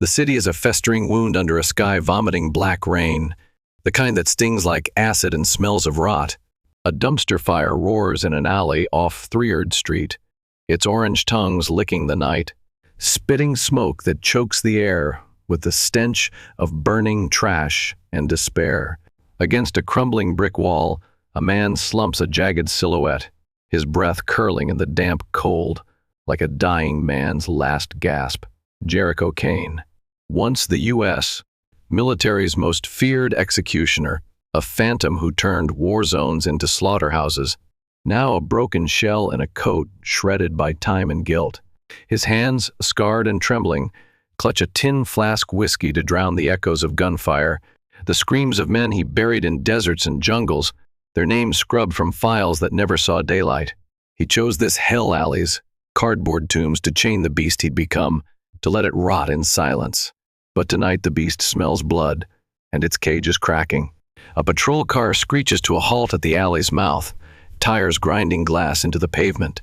The city is a festering wound under a sky vomiting black rain, the kind that stings like acid and smells of rot. A dumpster fire roars in an alley off 3rd Street, its orange tongues licking the night, spitting smoke that chokes the air with the stench of burning trash and despair. Against a crumbling brick wall, a man slumps a jagged silhouette, his breath curling in the damp cold, like a dying man's last gasp. Jericho Kane, once the U.S. military's most feared executioner, a phantom who turned war zones into slaughterhouses, now a broken shell in a coat shredded by time and guilt. His hands, scarred and trembling, clutch a tin flask whiskey to drown the echoes of gunfire, the screams of men he buried in deserts and jungles, their names scrubbed from files that never saw daylight. He chose this hell alley's cardboard tombs to chain the beast he'd become, to let it rot in silence. But tonight the beast smells blood, and its cage is cracking. A patrol car screeches to a halt at the alley's mouth, tires grinding glass into the pavement,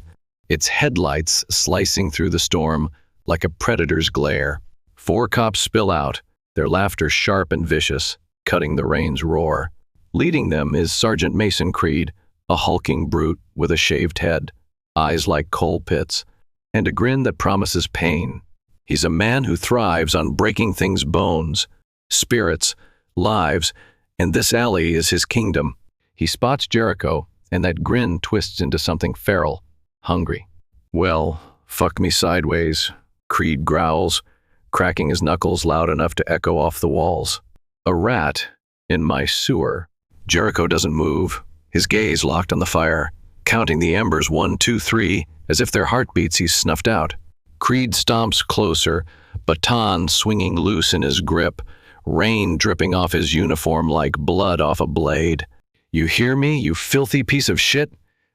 its headlights slicing through the storm like a predator's glare. 4 cops spill out, their laughter sharp and vicious, cutting the rain's roar. Leading them is Sergeant Mason Creed, a hulking brute with a shaved head, eyes like coal pits, and a grin that promises pain. He's a man who thrives on breaking things' bones, spirits, lives, and this alley is his kingdom. He spots Jericho, and that grin twists into something feral, hungry. "Well, fuck me sideways," Creed growls, cracking his knuckles loud enough to echo off the walls. "A rat in my sewer." Jericho doesn't move, his gaze locked on the fire, counting the embers 1, 2, 3, as if their heartbeats he's snuffed out. Creed stomps closer, baton swinging loose in his grip, rain dripping off his uniform like blood off a blade. "You hear me, you filthy piece of shit?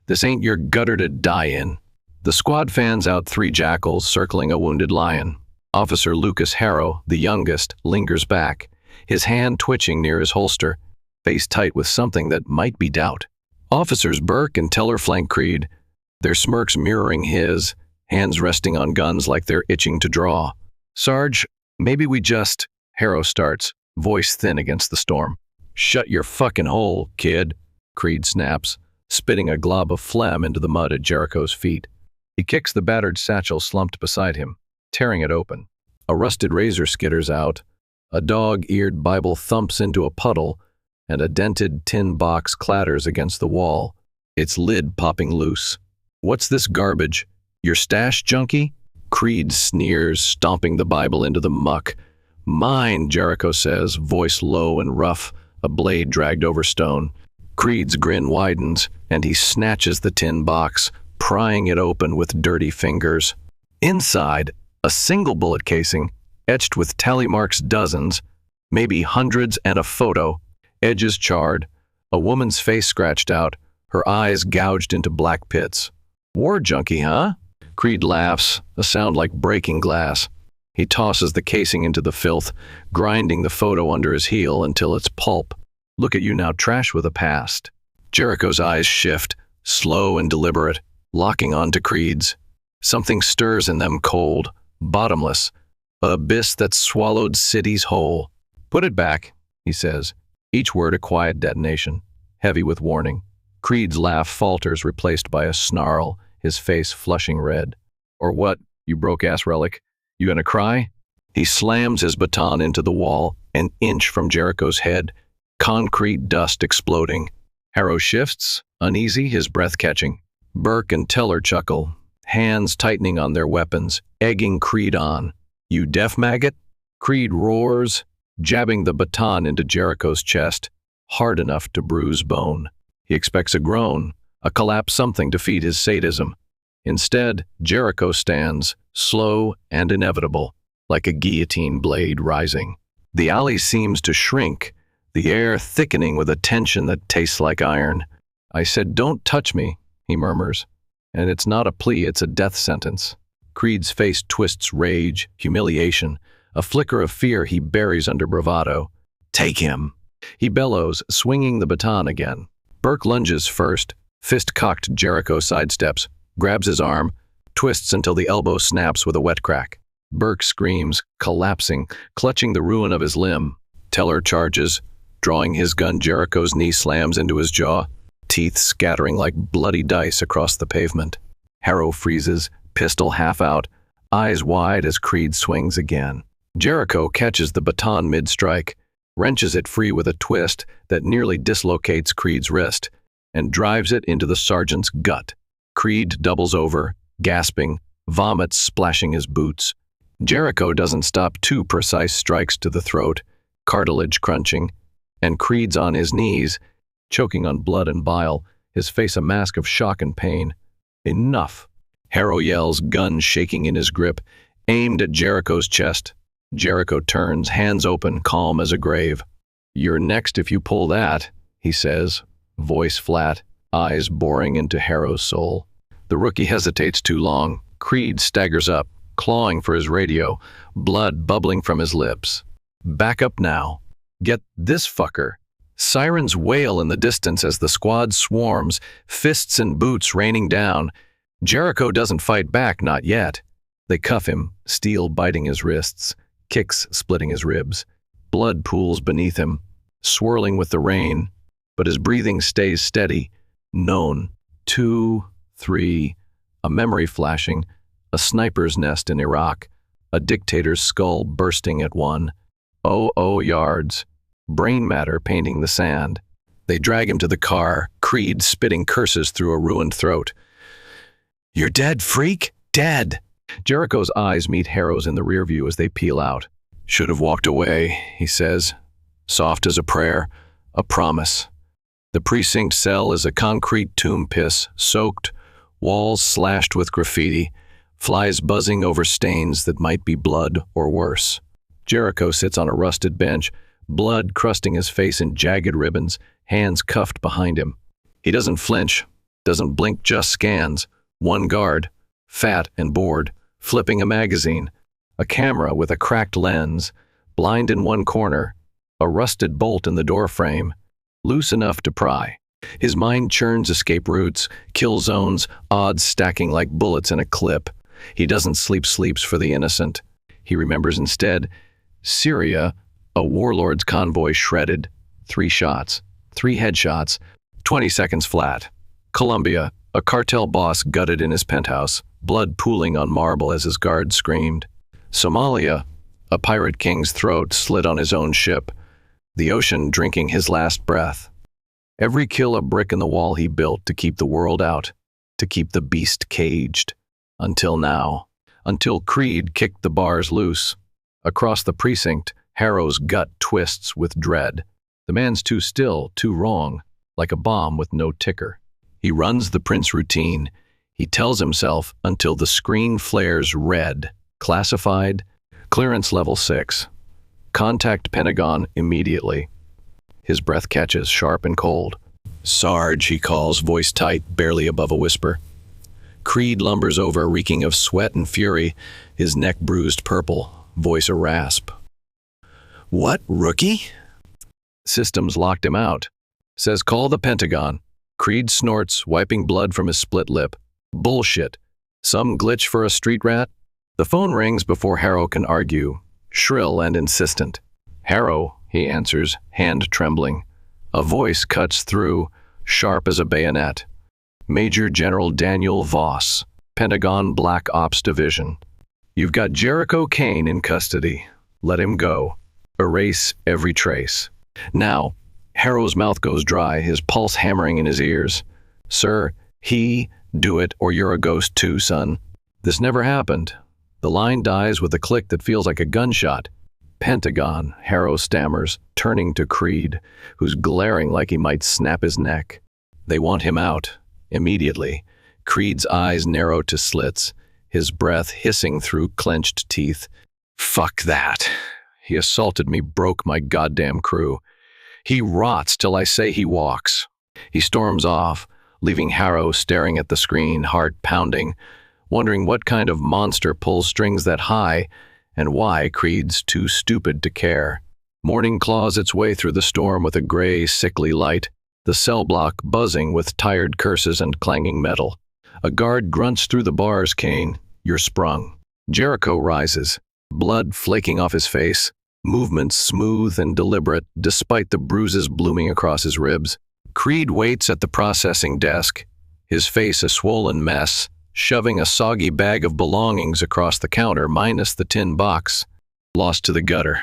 This ain't your gutter to die in." The squad fans out 3 jackals circling a wounded lion. Officer Lucas Harrow, the youngest, lingers back, his hand twitching near his holster, face tight with something that might be doubt. Officers Burke and Teller flank Creed, their smirks mirroring his, hands resting on guns like they're itching to draw. "Sarge, maybe we just..." Harrow starts, voice thin against the storm. "Shut your fucking hole, kid," Creed snaps, spitting a glob of phlegm into the mud at Jericho's feet. He kicks the battered satchel slumped beside him, tearing it open. A rusted razor skitters out, a dog-eared Bible thumps into a puddle, and a dented tin box clatters against the wall, its lid popping loose. "What's this garbage? Your stash, junkie?" Creed sneers, stomping the Bible into the muck. "Mine," Jericho says, voice low and rough, a blade dragged over stone. Creed's grin widens, and he snatches the tin box, prying it open with dirty fingers. Inside, a single bullet casing, etched with tally marks dozens, maybe hundreds, and a photo, edges charred, a woman's face scratched out, her eyes gouged into black pits. "War junkie, huh?" Creed laughs, a sound like breaking glass. He tosses the casing into the filth, grinding the photo under his heel until it's pulp. "Look at you now, trash with a past." Jericho's eyes shift, slow and deliberate, locking onto Creed's. Something stirs in them cold, bottomless, an abyss that swallowed cities whole. "Put it back," he says, each word a quiet detonation, heavy with warning. Creed's laugh falters, replaced by a snarl, his face flushing red. "Or what, you broke-ass relic? You gonna cry?" He slams his baton into the wall, an inch from Jericho's head, concrete dust exploding. Harrow shifts, uneasy, his breath catching. Burke and Teller chuckle, hands tightening on their weapons, egging Creed on. "You deaf maggot?" Creed roars, jabbing the baton into Jericho's chest, hard enough to bruise bone. He expects a groan, a collapse, something to feed his sadism. Instead, Jericho stands, slow and inevitable, like a guillotine blade rising. The alley seems to shrink, the air thickening with a tension that tastes like iron. "I said, don't touch me," he murmurs. And it's not a plea, it's a death sentence. Creed's face twists rage, humiliation, a flicker of fear he buries under bravado. "Take him!" He bellows, swinging the baton again. Burke lunges first, fist cocked. Jericho sidesteps, grabs his arm, twists until the elbow snaps with a wet crack. Burke screams, collapsing, clutching the ruin of his limb. Teller charges. Drawing his gun, Jericho's knee slams into his jaw, teeth scattering like bloody dice across the pavement. Harrow freezes, pistol half out, eyes wide as Creed swings again. Jericho catches the baton mid-strike, wrenches it free with a twist that nearly dislocates Creed's wrist, and drives it into the sergeant's gut. Creed doubles over, gasping, vomits splashing his boots. Jericho doesn't stop 2 precise strikes to the throat, cartilage crunching, and Creed's on his knees, choking on blood and bile, his face a mask of shock and pain. Enough! Harrow yells, gun shaking in his grip, aimed at Jericho's chest. Jericho turns, hands open, calm as a grave. "You're next if you pull that," he says, voice flat, eyes boring into Harrow's soul. The rookie hesitates too long. Creed staggers up, clawing for his radio, blood bubbling from his lips. "Back up now. Get this fucker." Sirens wail in the distance as the squad swarms, fists and boots raining down. Jericho doesn't fight back, not yet. They cuff him, steel biting his wrists, kicks splitting his ribs. Blood pools beneath him, swirling with the rain, but his breathing stays steady. Known. 2, 3, a memory flashing, a sniper's nest in Iraq, a dictator's skull bursting at 100 yards, brain matter painting the sand. They drag him to the car, Creed spitting curses through a ruined throat. "You're dead, freak! Dead!" Jericho's eyes meet Harrow's in the rearview as they peel out. "Should have walked away," he says, soft as a prayer, a promise. The precinct cell is a concrete tomb piss, soaked, walls slashed with graffiti, flies buzzing over stains that might be blood or worse. Jericho sits on a rusted bench, blood crusting his face in jagged ribbons, hands cuffed behind him. He doesn't flinch, doesn't blink, just scans. One guard, fat and bored, flipping a magazine, a camera with a cracked lens, blind in one corner, a rusted bolt in the doorframe, loose enough to pry. His mind churns escape routes, kill zones, odds stacking like bullets in a clip. He doesn't sleeps for the innocent. He remembers instead Syria, a warlord's convoy shredded, 3 shots, 3 headshots, 20 seconds flat. Colombia, a cartel boss gutted in his penthouse, blood pooling on marble as his guards screamed. Somalia, a pirate king's throat slit on his own ship, the ocean drinking his last breath. Every kill a brick in the wall he built to keep the world out, to keep the beast caged. Until now. Until Creed kicked the bars loose. Across the precinct, Harrow's gut twists with dread. The man's too still, too wrong, like a bomb with no ticker. He runs the Prince routine. He tells himself until the screen flares red. Classified, clearance level 6. Contact Pentagon immediately. His breath catches, sharp and cold. "Sarge," he calls, voice tight, barely above a whisper. Creed lumbers over, reeking of sweat and fury, his neck bruised purple, voice a rasp. "What, rookie?" Systems locked him out. Says call the Pentagon. Creed snorts, wiping blood from his split lip. Bullshit. Some glitch for a street rat? The phone rings before Harrow can argue, shrill and insistent. "Harrow," he answers, hand trembling. A voice cuts through, sharp as a bayonet. "Major General Daniel Voss, Pentagon Black Ops Division. You've got Jericho Kane in custody. Let him go. Erase every trace." Now, Harrow's mouth goes dry, his pulse hammering in his ears. "Sir, do it or you're a ghost too, son. This never happened." The line dies with a click that feels like a gunshot. "Pentagon," Harrow stammers, turning to Creed, who's glaring like he might snap his neck. "They want him out. Immediately." Creed's eyes narrow to slits, his breath hissing through clenched teeth. "Fuck that. He assaulted me, broke my goddamn crew. He rots till I say he walks." He storms off, leaving Harrow staring at the screen, heart pounding, wondering what kind of monster pulls strings that high and why Creed's too stupid to care. Morning claws its way through the storm with a gray, sickly light, the cell block buzzing with tired curses and clanging metal. A guard grunts through the bars, "Kane, you're sprung." Jericho rises, blood flaking off his face, movements smooth and deliberate despite the bruises blooming across his ribs. Creed waits at the processing desk, his face a swollen mess, shoving a soggy bag of belongings across the counter minus the tin box. Lost to the gutter.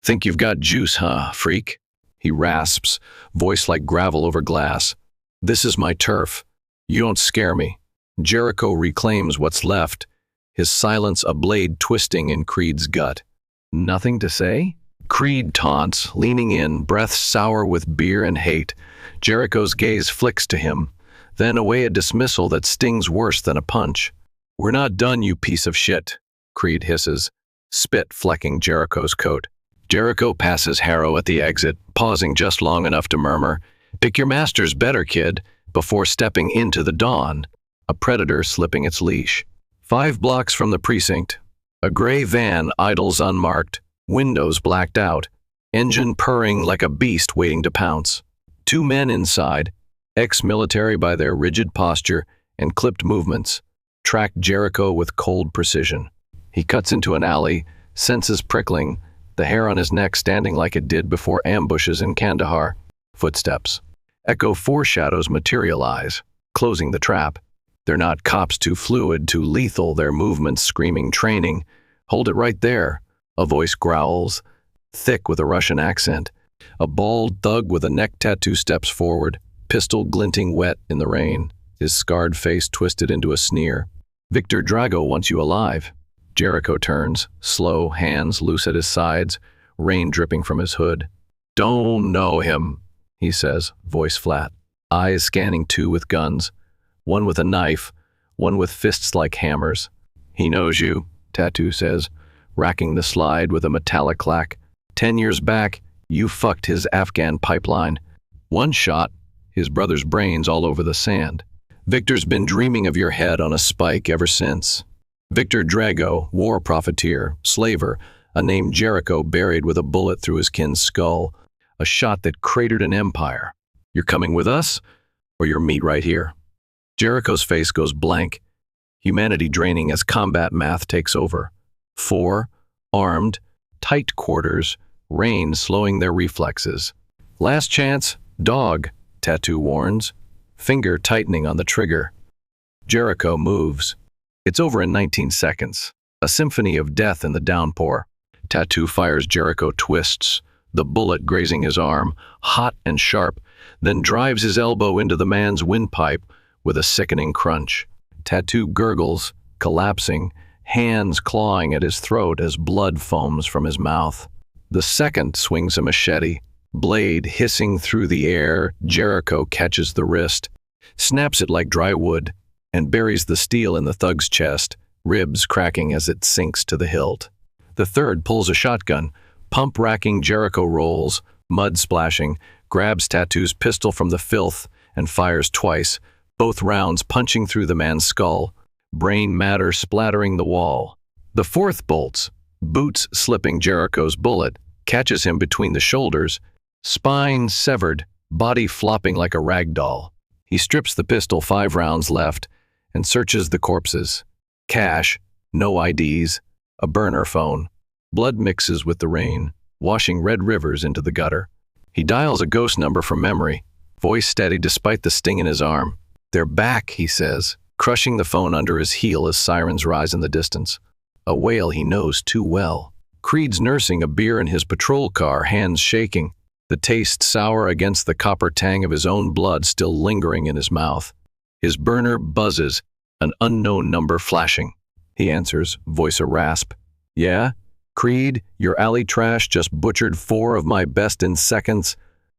Think you've got juice, huh, freak? He rasps, voice like gravel over glass. This is my turf. You don't scare me. Jericho reclaims what's left, his silence a blade twisting in Creed's gut. Nothing to say? Creed taunts, leaning in, breath sour with beer and hate. Jericho's gaze flicks to him, then away a dismissal that stings worse than a punch. We're not done, you piece of shit, Creed hisses, spit flecking Jericho's coat. Jericho passes Harrow at the exit, pausing just long enough to murmur, "Pick your masters better, kid," before stepping into the dawn, a predator slipping its leash. 5 blocks from the precinct, a gray van idles unmarked, windows blacked out, engine purring like a beast waiting to pounce. 2 men inside, ex-military by their rigid posture and clipped movements, track Jericho with cold precision. He cuts into an alley, senses prickling, the hair on his neck standing like it did before ambushes in Kandahar. Footsteps. Echo foreshadows materialize, closing the trap. They're not cops too fluid, too lethal, their movements screaming training. Hold it right there, a voice growls, thick with a Russian accent. A bald thug with a neck tattoo steps forward, pistol glinting wet in the rain, his scarred face twisted into a sneer. Victor Drago wants you alive. Jericho turns, slow, hands loose at his sides, rain dripping from his hood. Don't know him, he says, voice flat. Eyes scanning 2 with guns, one with a knife, one with fists like hammers. He knows you, Tattoo says, racking the slide with a metallic clack. 10 years back, you fucked his Afghan pipeline. 1 shot, his brother's brains all over the sand. Victor's been dreaming of your head on a spike ever since. Victor Drago, war profiteer, slaver, a name Jericho buried with a bullet through his kin's skull, a shot that cratered an empire. You're coming with us, or you'll meet right here. Jericho's face goes blank, humanity draining as combat math takes over. 4, armed, tight quarters, rain slowing their reflexes. Last chance, dog, Tattoo warns, finger tightening on the trigger. Jericho moves. It's over in 19 seconds, a symphony of death in the downpour. Tattoo fires, Jericho twists, the bullet grazing his arm, hot and sharp, then drives his elbow into the man's windpipe with a sickening crunch. Tattoo gurgles, collapsing, hands clawing at his throat as blood foams from his mouth. The second swings a machete, blade hissing through the air. Jericho catches the wrist, snaps it like dry wood, and buries the steel in the thug's chest, ribs cracking as it sinks to the hilt. The third pulls a shotgun, pump racking. Jericho rolls, mud splashing, grabs Tattoo's pistol from the filth and fires twice, both rounds punching through the man's skull, brain matter splattering the wall. The fourth bolts, boots slipping Jericho's bullet, catches him between the shoulders, spine severed, body flopping like a rag doll. He strips the pistol, 5 rounds left, and searches the corpses. Cash, no IDs, a burner phone. Blood mixes with the rain, washing red rivers into the gutter. He dials a ghost number from memory, voice steady despite the sting in his arm. They're back, he says, crushing the phone under his heel as sirens rise in the distance. A wail he knows too well. Creed's nursing a beer in his patrol car, hands shaking, the taste sour against the copper tang of his own blood still lingering in his mouth. His burner buzzes, an unknown number flashing. He answers, voice a rasp. Yeah? Creed, your alley trash just butchered 4 of my best in seconds.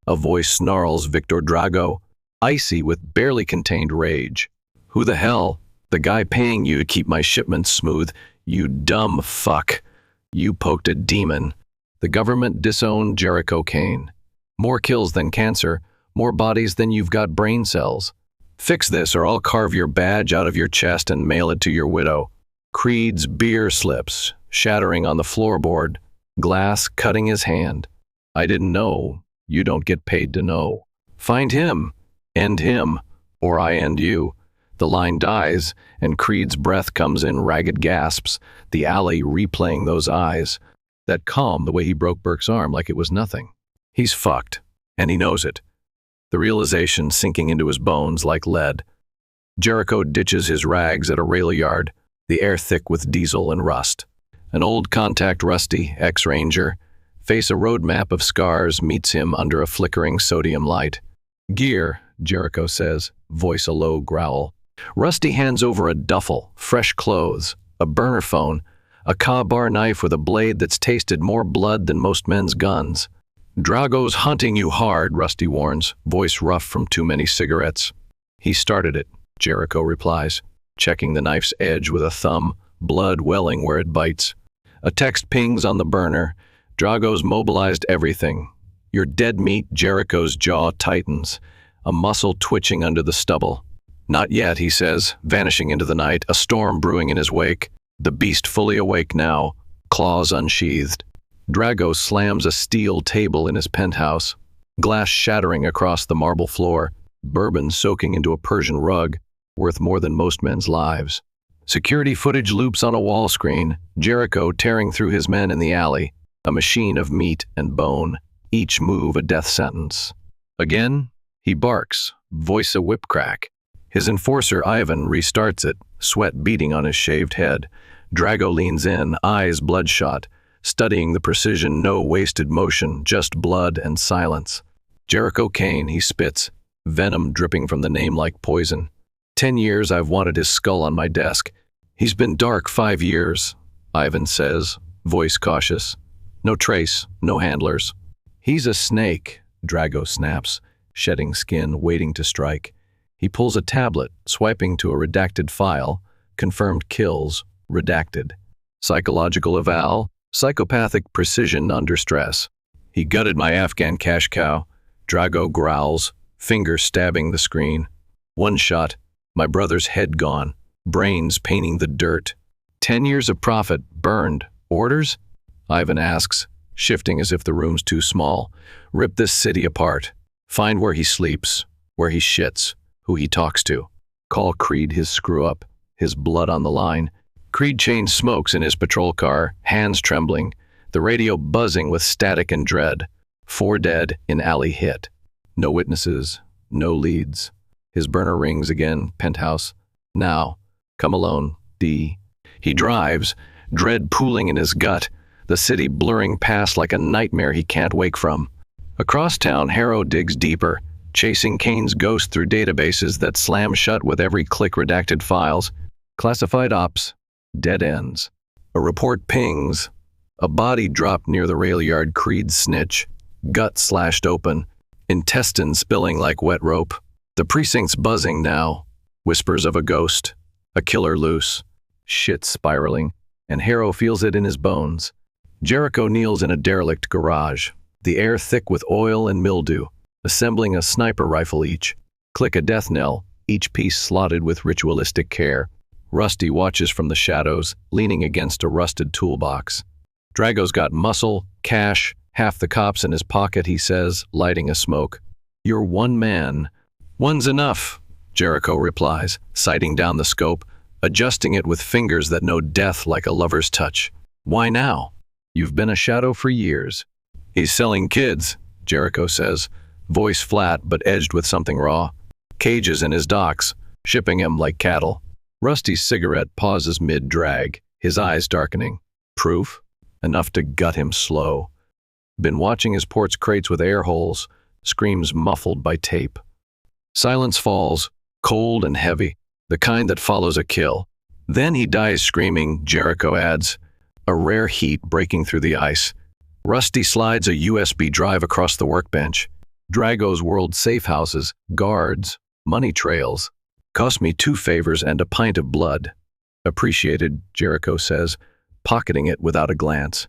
A voice snarls, Victor Drago, icy with barely contained rage. Who the hell? The guy paying you to keep my shipments smooth. You dumb fuck. You poked a demon. The government disowned Jericho Kane. More kills than cancer, more bodies than you've got brain cells. Fix this or I'll carve your badge out of your chest and mail it to your widow. Creed's beer slips, shattering on the floorboard, glass cutting his hand. I didn't know. You don't get paid to know. Find him, end him, or I end you. The line dies, and Creed's breath comes in ragged gasps, the alley replaying those eyes. That calm, the way he broke Burke's arm like it was nothing. He's fucked, and he knows it. The realization sinking into his bones like lead. Jericho ditches his rags at a rail yard, the air thick with diesel and rust. An old contact Rusty, ex-ranger, face a road map of scars meets him under a flickering sodium light. "Gear," Jericho says, voice a low growl. Rusty hands over a duffel, fresh clothes, a burner phone, a Ka-Bar knife with a blade that's tasted more blood than most men's guns. "Drago's hunting you hard," Rusty warns, voice rough from too many cigarettes. "He started it," Jericho replies, checking the knife's edge with a thumb, blood welling where it bites. A text pings on the burner. "Drago's mobilized everything. You're dead meat." Jericho's jaw tightens, a muscle twitching under the stubble. "Not yet," he says, vanishing into the night, a storm brewing in his wake. The beast fully awake now, claws unsheathed. Drago slams a steel table in his penthouse, glass shattering across the marble floor, bourbon soaking into a Persian rug, worth more than most men's lives. Security footage loops on a wall screen, Jericho tearing through his men in the alley, a machine of meat and bone, each move a death sentence. Again, he barks, voice a whip crack. His enforcer Ivan restarts it, sweat beating on his shaved head. Drago leans in, eyes bloodshot, studying the precision, no wasted motion, just blood and silence. "Jericho Kane," he spits, venom dripping from the name like poison. 10 years I've wanted his skull on my desk. "He's been dark 5 years, Ivan says, voice cautious. "No trace, no handlers." "He's a snake," Drago snaps, shedding skin, waiting to strike. He pulls a tablet, swiping to a redacted file, confirmed kills, redacted. Psychological eval, psychopathic precision under stress. "He gutted my Afghan cash cow," Drago growls, finger stabbing the screen. "One shot, my brother's head gone, brains painting the dirt." 10 years of profit, burned. "Orders?" Ivan asks, shifting as if the room's too small. "Rip this city apart. Find where he sleeps, where he shits, who he talks to. Call Creed his screw-up, his blood on the line." Creed chain smokes in his patrol car, hands trembling, the radio buzzing with static and dread. 4 dead in alley hit. No witnesses, no leads. His burner rings again, penthouse. "Now, come alone, D." He drives, dread pooling in his gut, the city blurring past like a nightmare he can't wake from. Across town, Harrow digs deeper, chasing Kane's ghost through databases that slam shut with every click. Redacted files, classified ops, dead ends. A report pings. A body dropped near the rail yard. Creed's snitch, gut slashed open, intestines spilling like wet rope. The precinct's buzzing now, whispers of a ghost, a killer loose, shit spiraling, and Harrow feels it in his bones. Jericho kneels in a derelict garage, the air thick with oil and mildew, assembling a sniper rifle each. Click a death knell, each piece slotted with ritualistic care. Rusty watches from the shadows, leaning against a rusted toolbox. Drago's got muscle, cash, half the cops in his pocket, he says, lighting a smoke. "You're one man." "One's enough," Jericho replies, sighting down the scope, adjusting it with fingers that know death like a lover's touch. "Why now? You've been a shadow for years." "He's selling kids," Jericho says, voice flat but edged with something raw. "Cages in his docks, shipping him like cattle." Rusty's cigarette pauses mid-drag, his eyes darkening. "Proof? Enough to gut him slow." Been watching his ports crates with air holes, screams muffled by tape. Silence falls, cold and heavy, the kind that follows a kill. "Then he dies screaming," Jericho adds, a rare heat breaking through the ice. Rusty slides a USB drive across the workbench. Drago's world safe houses, guards, money trails. "Cost me 2 favors and a pint of blood." "Appreciated," Jericho says, pocketing it without a glance.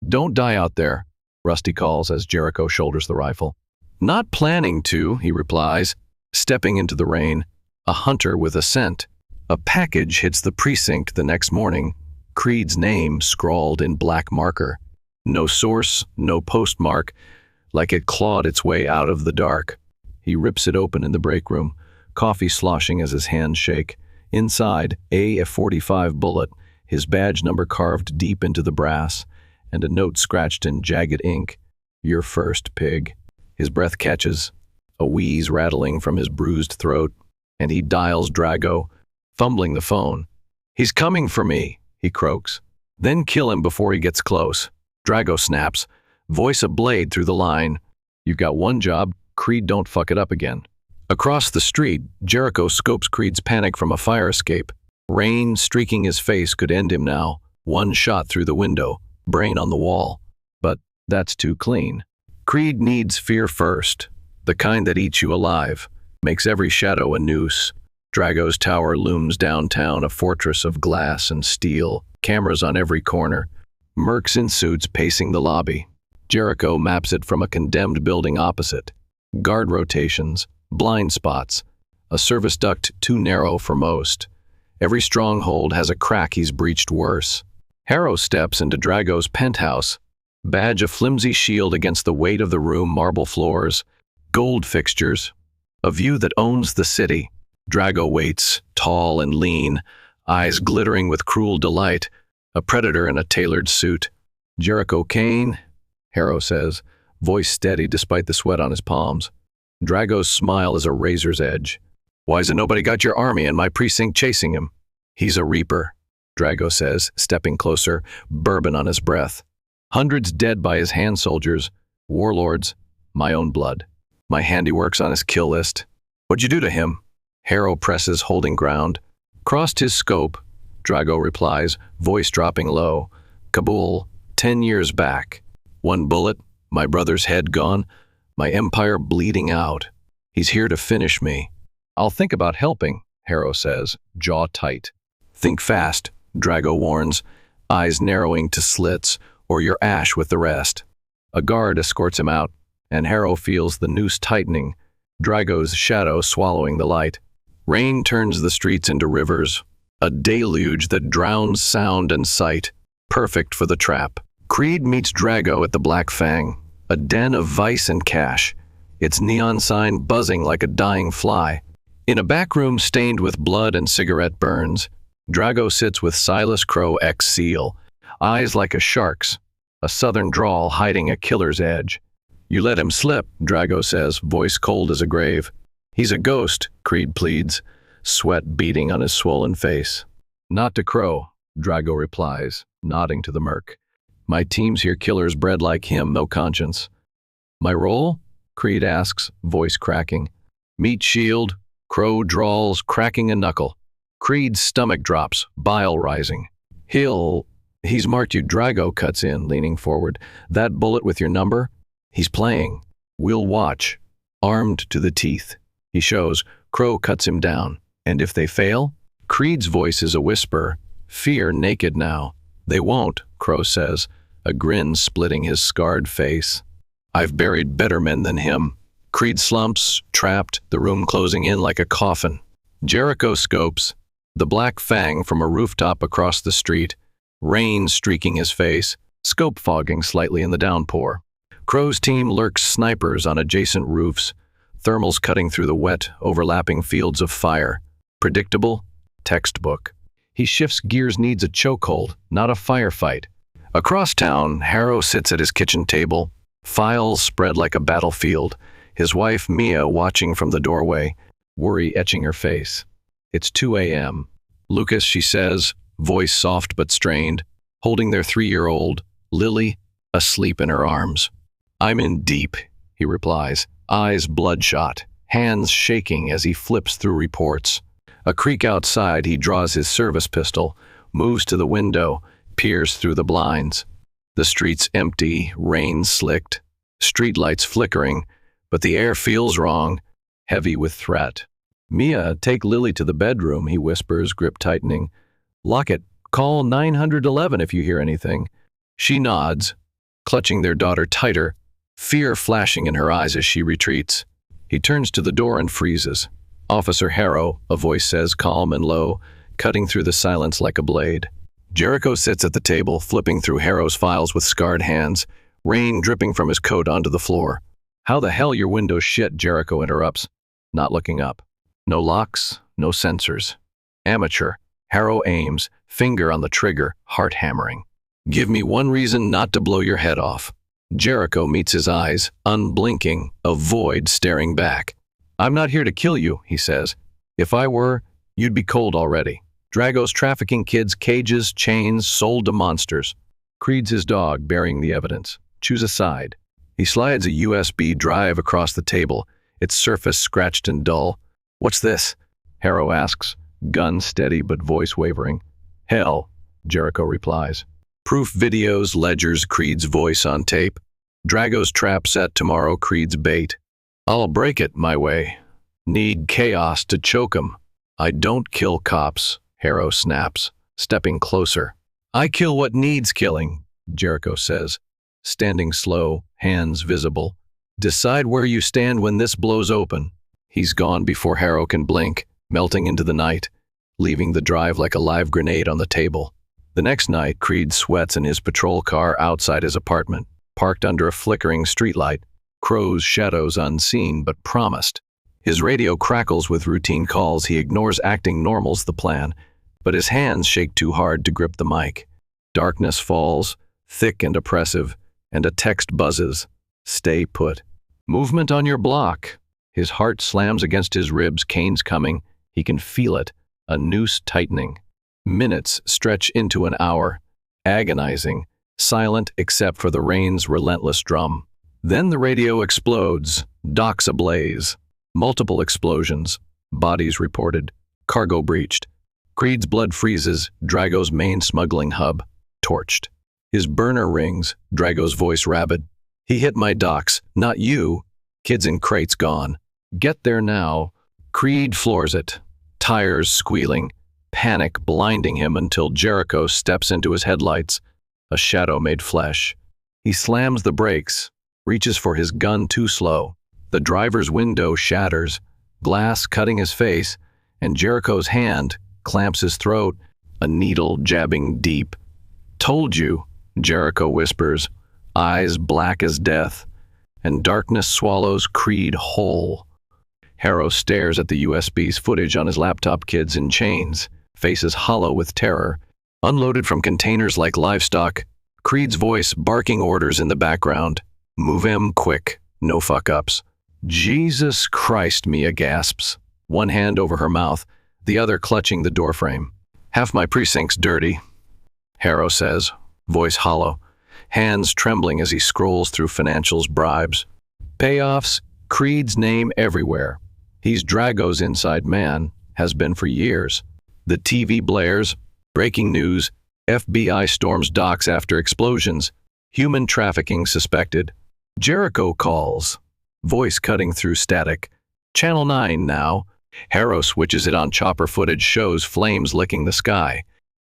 "Don't die out there," Rusty calls as Jericho shoulders the rifle. "Not planning to," he replies, stepping into the rain, a hunter with a scent. A package hits the precinct the next morning, Creed's name scrawled in black marker. No source, no postmark, like it clawed its way out of the dark. He rips it open in the break room, coffee sloshing as his hands shake. Inside, a 45 bullet, his badge number carved deep into the brass, and a note scratched in jagged ink. "You're first, pig." His breath catches, a wheeze rattling from his bruised throat, and he dials Drago, fumbling the phone. "He's coming for me," he croaks. "Then kill him before he gets close." Drago snaps, voice a blade through the line. "You've got one job, Creed, don't fuck it up again." Across the street, Jericho scopes Creed's panic from a fire escape. Rain streaking his face could end him now. One shot through the window, brain on the wall. But that's too clean. Creed needs fear first, the kind that eats you alive, makes every shadow a noose. Drago's tower looms downtown, a fortress of glass and steel, cameras on every corner. Mercs in suits pacing the lobby. Jericho maps it from a condemned building opposite. Guard rotations, blind spots, a service duct too narrow for most. Every stronghold has a crack he's breached worse. Harrow steps into Drago's penthouse, badge a flimsy shield against the weight of the room, marble floors, gold fixtures, a view that owns the city. Drago waits, tall and lean, eyes glittering with cruel delight, a predator in a tailored suit. "Jericho Kane," Harrow says, voice steady despite the sweat on his palms. Drago's smile is a razor's edge. "Why's nobody got your army in my precinct chasing him?" "He's a reaper," Drago says, stepping closer, bourbon on his breath. "Hundreds dead by his hand soldiers, warlords, my own blood. My handiwork's on his kill list." "What'd you do to him?" Harrow presses, holding ground. "Crossed his scope," Drago replies, voice dropping low. "Kabul, 10 years back. One bullet, my brother's head gone, my empire bleeding out. He's here to finish me." "I'll think about helping," Harrow says, jaw tight. "Think fast," Drago warns, eyes narrowing to slits, "or you're ash with the rest." A guard escorts him out, and Harrow feels the noose tightening, Drago's shadow swallowing the light. Rain turns the streets into rivers, a deluge that drowns sound and sight, perfect for the trap. Creed meets Drago at the Black Fang, a den of vice and cash, its neon sign buzzing like a dying fly. In a back room stained with blood and cigarette burns, Drago sits with Silas Crow ex-SEAL, eyes like a shark's, a southern drawl hiding a killer's edge. "You let him slip," Drago says, voice cold as a grave. "He's a ghost," Creed pleads, sweat beading on his swollen face. "Not to Crow," Drago replies, nodding to the merc. "My team's here killers bred like him, no conscience." "My role?" Creed asks, voice cracking. "Meat shield," Crow drawls, cracking a knuckle. Creed's stomach drops, bile rising. He's marked you," Drago cuts in, leaning forward. "That bullet with your number? He's playing. We'll watch." Armed to the teeth. He shows. Crow cuts him down. "And if they fail?" Creed's voice is a whisper, fear naked now. "They won't," Crow says, a grin splitting his scarred face. "I've buried better men than him." Creed slumps, trapped, the room closing in like a coffin. Jericho scopes, the Black Fang from a rooftop across the street, rain streaking his face, scope fogging slightly in the downpour. Crow's team lurks snipers on adjacent roofs, thermals cutting through the wet, overlapping fields of fire. Predictable, textbook. He shifts gears, needs a chokehold, not a firefight. Across town, Harrow sits at his kitchen table, files spread like a battlefield, his wife Mia watching from the doorway, worry etching her face. It's 2 a.m. "Lucas," she says, voice soft but strained, holding their 3-year-old, Lily, asleep in her arms. "I'm in deep," he replies, eyes bloodshot, hands shaking as he flips through reports. A creak outside, he draws his service pistol, moves to the window, peers through the blinds. The street's empty, rain slicked, streetlights flickering, but the air feels wrong, heavy with threat. "Mia, take Lily to the bedroom," he whispers, grip tightening. "Lock it. Call 911 if you hear anything." She nods, clutching their daughter tighter, fear flashing in her eyes as she retreats. He turns to the door and freezes. "Officer Harrow," a voice says, calm and low, cutting through the silence like a blade. Jericho sits at the table, flipping through Harrow's files with scarred hands, rain dripping from his coat onto the floor. "How the hell your window's shit?" Jericho interrupts, not looking up. No locks, no sensors. Amateur. Harrow aims, finger on the trigger, heart hammering. Give me one reason not to blow your head off. Jericho meets his eyes, unblinking, a void staring back. I'm not here to kill you, he says. If I were, you'd be cold already. Drago's trafficking kids, cages, chains, sold to monsters. Creed's his dog, burying the evidence. Choose a side. He slides a USB drive across the table, its surface scratched and dull. What's this? Harrow asks, gun steady but voice wavering. Hell, Jericho replies. Proof videos, ledgers, Creed's voice on tape. Drago's trap set tomorrow, Creed's bait. I'll break it my way. Need chaos to choke 'em. I don't kill cops, Harrow snaps, stepping closer. I kill what needs killing, Jericho says, standing slow, hands visible. Decide where you stand when this blows open. He's gone before Harrow can blink, melting into the night, leaving the drive like a live grenade on the table. The next night, Creed sweats in his patrol car outside his apartment, parked under a flickering streetlight. Crow's shadows unseen but promised. His radio crackles with routine calls. He ignores acting normal's the plan, but his hands shake too hard to grip the mic. Darkness falls, thick and oppressive, and a text buzzes. Stay put. Movement on your block. His heart slams against his ribs. Kane's coming. He can feel it, a noose tightening. Minutes stretch into an hour, agonizing, silent except for the rain's relentless drum. Then the radio explodes, docks ablaze. Multiple explosions, bodies reported, cargo breached. Creed's blood freezes, Drago's main smuggling hub, torched. His burner rings, Drago's voice rabid. He hit my docks, not you. Kids in crates gone. Get there now. Creed floors it, tires squealing, panic blinding him until Jericho steps into his headlights, a shadow made flesh. He slams the brakes, reaches for his gun too slow. The driver's window shatters, glass cutting his face, and Jericho's hand clamps his throat, a needle jabbing deep. Told you, Jericho whispers, eyes black as death, and darkness swallows Creed whole. Harrow stares at the USB's footage on his laptop. Kids in chains, faces hollow with terror, unloaded from containers like livestock. Creed's voice barking orders in the background. Move him quick, no fuck-ups. Jesus Christ, Mia gasps, one hand over her mouth, the other clutching the doorframe. Half my precinct's dirty, Harrow says, voice hollow, hands trembling as he scrolls through financials, bribes. Payoffs, Creed's name everywhere. He's Drago's inside man, has been for years. The TV blares, breaking news, FBI storms docks after explosions, human trafficking suspected. Jericho calls, voice cutting through static. Channel 9 now. Harrow switches it on. Chopper footage shows flames licking the sky.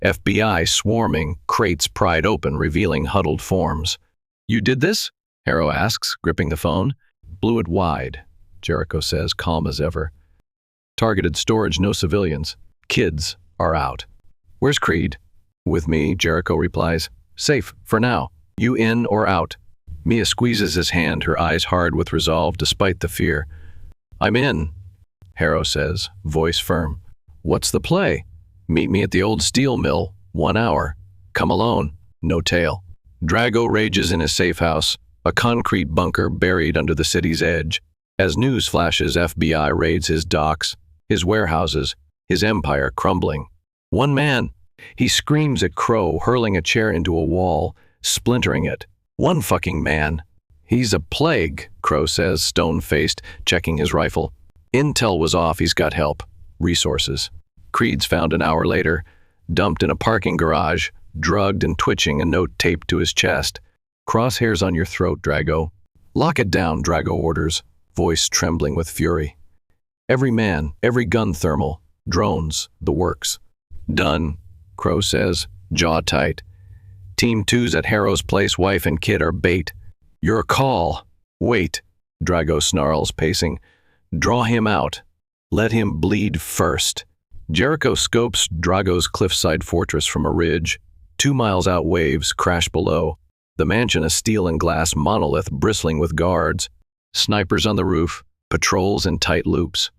FBI swarming, crates pried open, revealing huddled forms. You did this? Harrow asks, gripping the phone. Blew it wide, Jericho says, calm as ever. Targeted storage, no civilians. Kids are out. Where's Creed? With me, Jericho replies. Safe, for now. You in or out? Mia squeezes his hand, her eyes hard with resolve despite the fear. I'm in, Harrow says, voice firm. What's the play? Meet me at the old steel mill, 1 hour. Come alone, no tail. Drago rages in his safe house, a concrete bunker buried under the city's edge. As news flashes, FBI raids his docks, his warehouses, his empire crumbling. One man, he screams at Crow, hurling a chair into a wall, splintering it. One fucking man. He's a plague, Crow says, stone-faced, checking his rifle. Intel was off, he's got help. Resources. Creed's found an hour later, dumped in a parking garage, drugged and twitching, a note taped to his chest. Crosshairs on your throat, Drago. Lock it down, Drago orders, voice trembling with fury. Every man, every gun thermal, drones, the works. Done, Crow says, jaw tight. Team 2's at Harrow's place, wife and kid are bait. Your call. Wait, Drago snarls, pacing. Draw him out. Let him bleed first. Jericho scopes Drago's cliffside fortress from a ridge. 2 miles out, waves crash below. The mansion, a steel and glass monolith bristling with guards. Snipers on the roof, patrols in tight loops.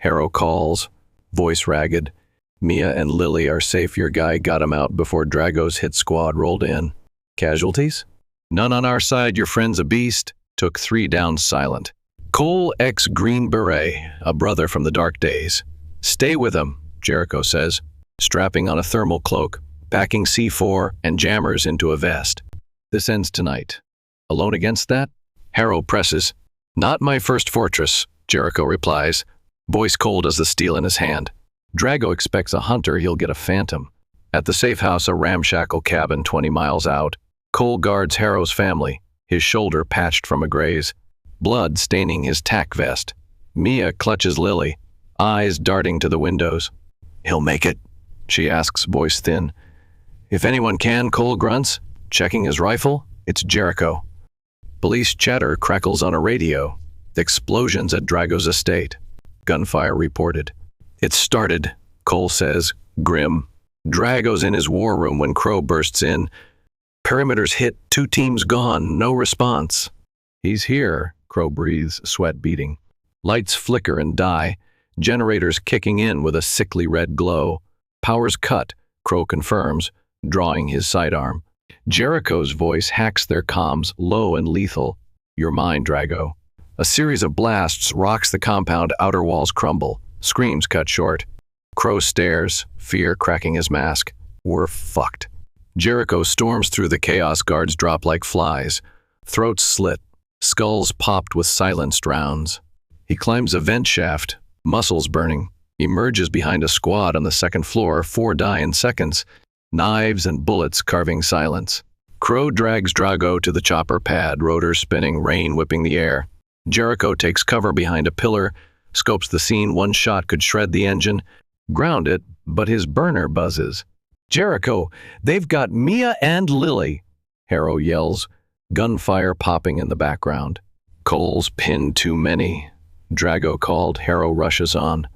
Harrow calls, voice ragged. Mia and Lily are safe. Your guy got 'em out before Drago's hit squad rolled in. Casualties? None on our side. Your friend's a beast. Took 3 down silent. Cole ex Green Beret, a brother from the dark days. Stay with him, Jericho says, strapping on a thermal cloak, packing C4 and jammers into a vest. This ends tonight. Alone against that? Harrow presses. Not my first fortress, Jericho replies, voice cold as the steel in his hand. Drago expects a hunter, he'll get a phantom. At the safe house, a ramshackle cabin 20 miles out, Cole guards Harrow's family, his shoulder patched from a graze, blood staining his tack vest. Mia clutches Lily, eyes darting to the windows. He'll make it, she asks, voice thin. If anyone can, Cole grunts, checking his rifle. It's Jericho. Police chatter crackles on a radio. Explosions at Drago's estate. Gunfire reported. It started, Cole says, grim. Drago's in his war room when Crow bursts in. Perimeter's hit, 2 teams gone, no response. He's here, Crow breathes, sweat beating. Lights flicker and die, generators kicking in with a sickly red glow. Power's cut, Crow confirms, drawing his sidearm. Jericho's voice hacks their comms, low and lethal. Your mind, Drago. A series of blasts rocks the compound, outer walls crumble. Screams cut short. Crow stares, fear cracking his mask. We're fucked. Jericho storms through the chaos, guards drop like flies. Throats slit, skulls popped with silenced rounds. He climbs a vent shaft, muscles burning, emerges behind a squad on the 2nd floor, 4 die in seconds. Knives and bullets carving silence. Crow drags Drago to the chopper pad, rotors spinning, rain whipping the air. Jericho takes cover behind a pillar, scopes the scene. 1 shot could shred the engine, ground it, but his burner buzzes. Jericho, they've got Mia and Lily, Harrow yells, gunfire popping in the background. Cole's pinned too many, Drago called. Harrow rushes on.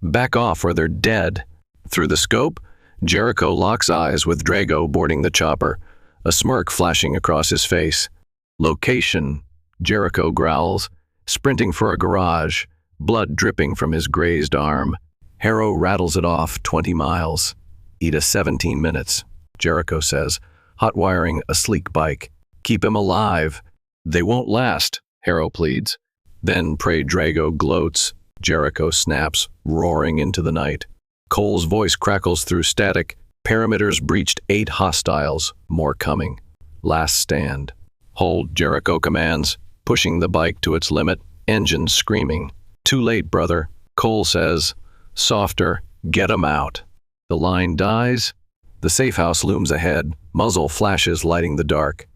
Back off or they're dead. Through the scope, Jericho locks eyes with Drago boarding the chopper, a smirk flashing across his face. Location, Jericho growls, sprinting for a garage, blood dripping from his grazed arm. Harrow rattles it off, 20 miles. Eat a 17 minutes, Jericho says, hot-wiring a sleek bike. Keep him alive. They won't last, Harrow pleads. Then pray Drago gloats. Jericho snaps, roaring into the night. Cole's voice crackles through static. Perimeters breached, 8 hostiles, more coming. Last stand. Hold, Jericho commands, pushing the bike to its limit, engine screaming. Too late, brother, Cole says. Softer, get 'em out. The line dies. The safe house looms ahead, muzzle flashes lighting the dark.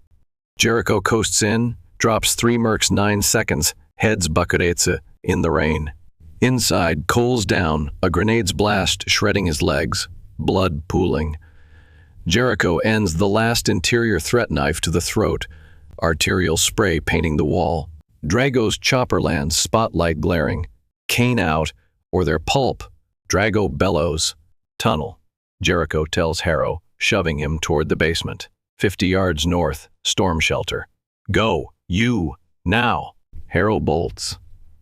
Jericho coasts in, drops 3 mercs 9 seconds, heads bucketetse in the rain. Inside, Cole's down, a grenade's blast shredding his legs, blood pooling. Jericho ends the last interior threat knife to the throat, arterial spray painting the wall. Drago's chopper lands, spotlight glaring. Kane out, or their pulp. Drago bellows. Tunnel, Jericho tells Harrow, shoving him toward the basement. 50 yards north, storm shelter. Go, you, now. Harrow bolts.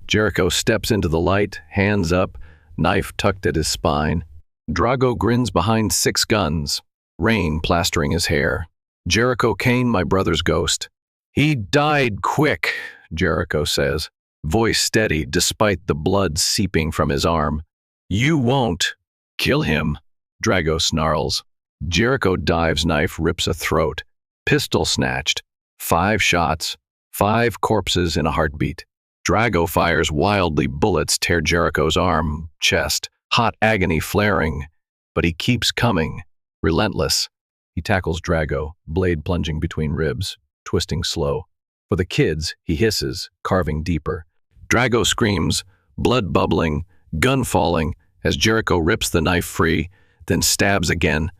Jericho steps into the light, hands up, knife tucked at his spine. Drago grins behind 6 guns, rain plastering his hair. Jericho Kane, my brother's ghost. He died quick, Jericho says, voice steady despite the blood seeping from his arm. You won't. Kill him, Drago snarls. Jericho dives, knife rips a throat. Pistol snatched. 5 shots, 5 corpses in a heartbeat. Drago fires wildly, bullets tear Jericho's arm, chest, hot agony flaring. But he keeps coming, relentless. He tackles Drago, blade plunging between ribs, twisting slow. For the kids, he hisses, carving deeper. Drago screams, blood bubbling, gun falling, as Jericho rips the knife free, then stabs again,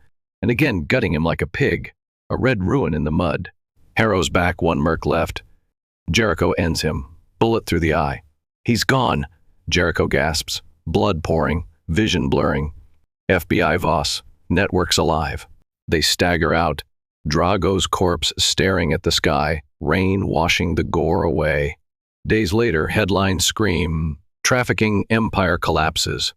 and again gutting him like a pig, a red ruin in the mud. Harrow's back, 1 merc left. Jericho ends him, bullet through the eye. He's gone, Jericho gasps, blood pouring, vision blurring. FBI Voss, networks alive. They stagger out, Drago's corpse staring at the sky, rain washing the gore away. Days later, headlines scream, Trafficking empire collapses.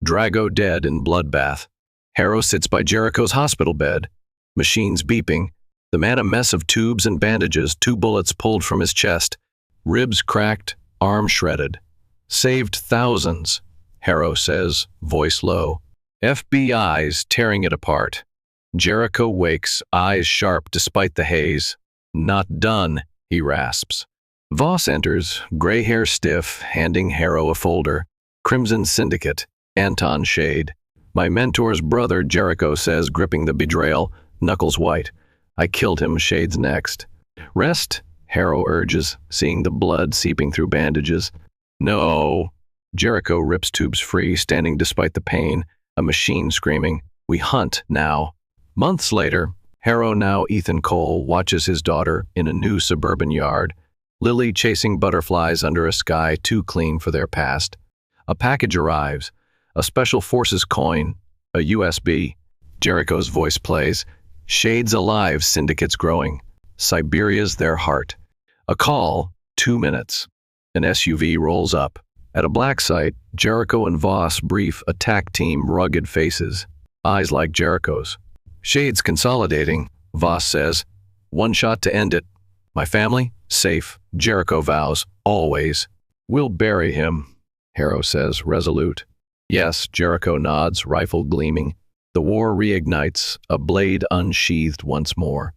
Drago dead in bloodbath. Harrow sits by Jericho's hospital bed. Machines beeping. The man a mess of tubes and bandages, 2 bullets pulled from his chest. Ribs cracked, arm shredded. Saved thousands, Harrow says, voice low. FBI's tearing it apart. Jericho wakes, eyes sharp despite the haze. Not done, he rasps. Voss enters, gray hair stiff, handing Harrow a folder. Crimson Syndicate, Anton Shade. My mentor's brother, Jericho says, gripping the betrayal, knuckles white. I killed him, Shade's next. Rest, Harrow urges, seeing the blood seeping through bandages. No. Jericho rips tubes free, standing despite the pain, a machine screaming. We hunt now. Months later, Harrow, now Ethan Cole, watches his daughter in a new suburban yard. Lily chasing butterflies under a sky too clean for their past. A package arrives. A Special Forces coin, a USB. Jericho's voice plays. Shades alive, syndicates growing. Siberia's their heart. A call, 2 minutes. An SUV rolls up. At a black site, Jericho and Voss brief attack team, rugged faces. Eyes like Jericho's. Shades consolidating, Voss says. 1 shot to end it. My family? Safe, Jericho vows, always. We'll bury him, Harrow says, resolute. Yes, Jericho nods, rifle gleaming. The war reignites, a blade unsheathed once more.